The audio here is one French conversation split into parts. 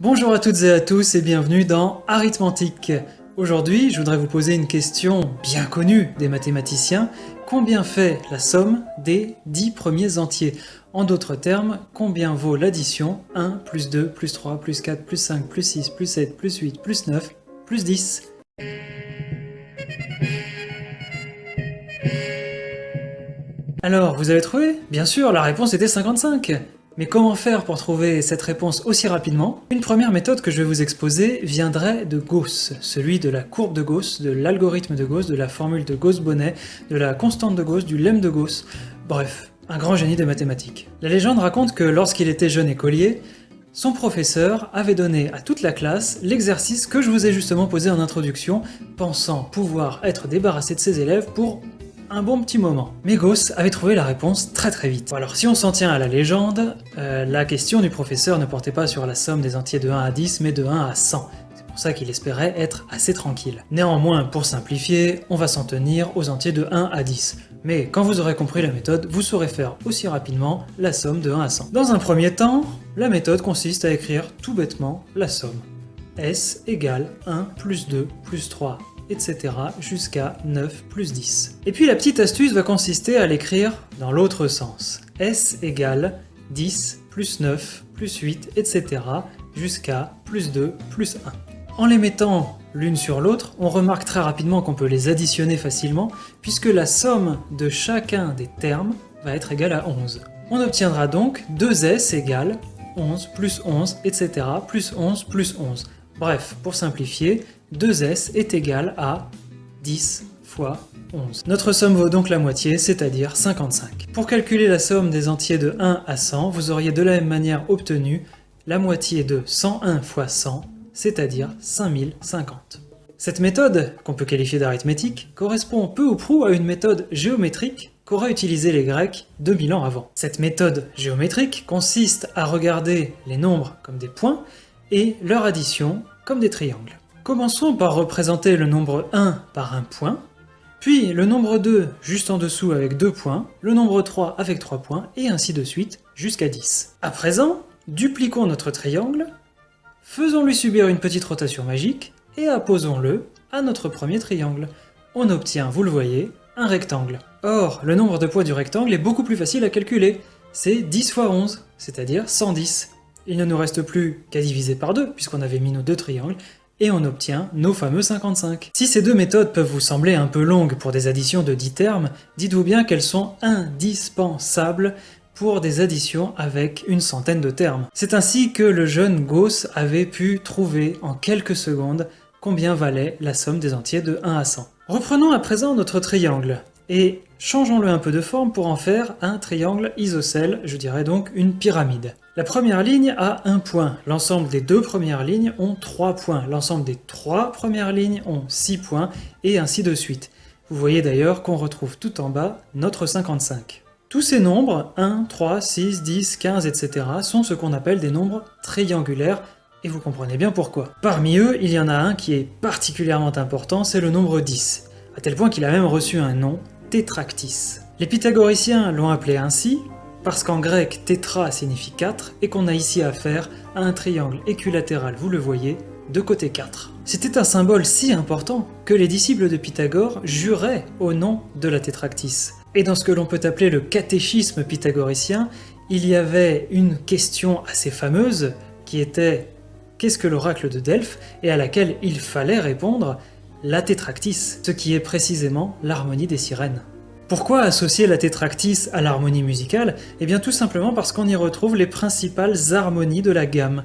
Bonjour à toutes et à tous et bienvenue dans Arithmantique. Aujourd'hui, je voudrais vous poser une question bien connue des mathématiciens. Combien fait la somme des 10 premiers entiers? En d'autres termes, combien vaut l'addition 1 plus 2 plus 3 plus 4 plus 5 plus 6 plus 7 plus 8 plus 9 plus 10? Alors, vous avez trouvé? Bien sûr, la réponse était 55. Mais comment faire pour trouver cette réponse aussi rapidement? Une première méthode que je vais vous exposer viendrait de Gauss, celui de la courbe de Gauss, de l'algorithme de Gauss, de la formule de Gauss-Bonnet, de la constante de Gauss, du lemme de Gauss, bref, un grand génie des mathématiques. La légende raconte que lorsqu'il était jeune écolier, son professeur avait donné à toute la classe l'exercice que je vous ai justement posé en introduction, pensant pouvoir être débarrassé de ses élèves pour un bon petit moment. Mais Gauss avait trouvé la réponse très vite. Bon, alors si on s'en tient à la légende, la question du professeur ne portait pas sur la somme des entiers de 1 à 10, mais de 1 à 100. C'est pour ça qu'il espérait être assez tranquille. Néanmoins, pour simplifier, on va s'en tenir aux entiers de 1 à 10. Mais quand vous aurez compris la méthode, vous saurez faire aussi rapidement la somme de 1 à 100. Dans un premier temps, la méthode consiste à écrire tout bêtement la somme. S égale 1 plus 2 plus 3 etc. jusqu'à 9 plus 10. Et puis la petite astuce va consister à l'écrire dans l'autre sens. S égale 10 plus 9 plus 8, etc. jusqu'à plus 2 plus 1. En les mettant l'une sur l'autre, on remarque très rapidement qu'on peut les additionner facilement, puisque la somme de chacun des termes va être égale à 11. On obtiendra donc 2S égale 11 plus 11, etc. plus 11 plus 11. Bref, pour simplifier, 2S est égal à 10 fois 11. Notre somme vaut donc la moitié, c'est-à-dire 55. Pour calculer la somme des entiers de 1 à 100, vous auriez de la même manière obtenu la moitié de 101 fois 100, c'est-à-dire 5050. Cette méthode, qu'on peut qualifier d'arithmétique, correspond peu ou prou à une méthode géométrique qu'auraient utilisé les Grecs 2000 ans avant. Cette méthode géométrique consiste à regarder les nombres comme des points et leur addition comme des triangles. Commençons par représenter le nombre 1 par un point, puis le nombre 2 juste en dessous avec 2 points, le nombre 3 avec 3 points, et ainsi de suite jusqu'à 10. À présent, dupliquons notre triangle, faisons-lui subir une petite rotation magique, et apposons-le à notre premier triangle. On obtient, vous le voyez, un rectangle. Or, le nombre de points du rectangle est beaucoup plus facile à calculer. C'est 10 fois 11, c'est-à-dire 110. Il ne nous reste plus qu'à diviser par 2, puisqu'on avait mis nos deux triangles, et on obtient nos fameux 55. Si ces deux méthodes peuvent vous sembler un peu longues pour des additions de 10 termes, dites-vous bien qu'elles sont indispensables pour des additions avec une centaine de termes. C'est ainsi que le jeune Gauss avait pu trouver en quelques secondes combien valait la somme des entiers de 1 à 100. Reprenons à présent notre triangle, et changeons-le un peu de forme pour en faire un triangle isocèle, je dirais donc une pyramide. La première ligne a un point, l'ensemble des deux premières lignes ont 3 points, l'ensemble des 3 premières lignes ont 6 points, et ainsi de suite. Vous voyez d'ailleurs qu'on retrouve tout en bas notre 55. Tous ces nombres, 1, 3, 6, 10, 15, etc. sont ce qu'on appelle des nombres triangulaires, et vous comprenez bien pourquoi. Parmi eux, il y en a un qui est particulièrement important, c'est le nombre 10, à tel point qu'il a même reçu un nom, tétractys. Les pythagoriciens l'ont appelé ainsi, parce qu'en grec tétra signifie 4 et qu'on a ici affaire à un triangle équilatéral, vous le voyez, de côté 4. C'était un symbole si important que les disciples de Pythagore juraient au nom de la tétractys. Et dans ce que l'on peut appeler le catéchisme pythagoricien, il y avait une question assez fameuse qui était « Qu'est-ce que l'oracle de Delphes ?» et à laquelle il fallait répondre « La tétractys », ce qui est précisément l'harmonie des sirènes. Pourquoi associer la tétractys à l'harmonie musicale? Eh bien tout simplement parce qu'on y retrouve les principales harmonies de la gamme.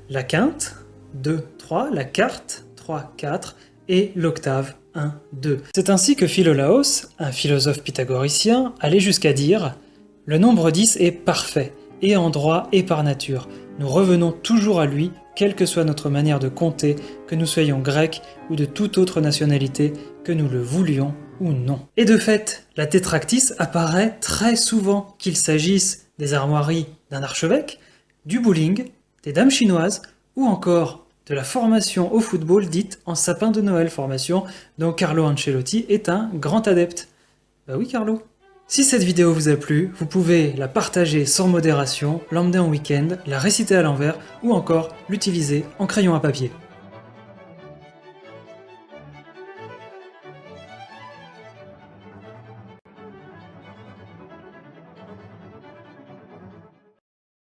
La quinte, 2, 3, la quarte, 3, 4, et l'octave, 1, 2. C'est ainsi que Philolaos, un philosophe pythagoricien, allait jusqu'à dire « Le nombre 10 est parfait, et en droit et par nature. Nous revenons toujours à lui, quelle que soit notre manière de compter, que nous soyons grecs ou de toute autre nationalité, que nous le voulions ou non. » Et de fait, la tétractys apparaît très souvent, qu'il s'agisse des armoiries d'un archevêque, du bowling, des dames chinoises, ou encore de la formation au football dite en sapin de Noël, formation dont Carlo Ancelotti est un grand adepte. Bah oui Carlo, Si cette vidéo vous a plu, vous pouvez la partager sans modération, l'emmener en week-end, la réciter à l'envers ou encore l'utiliser en crayon à papier.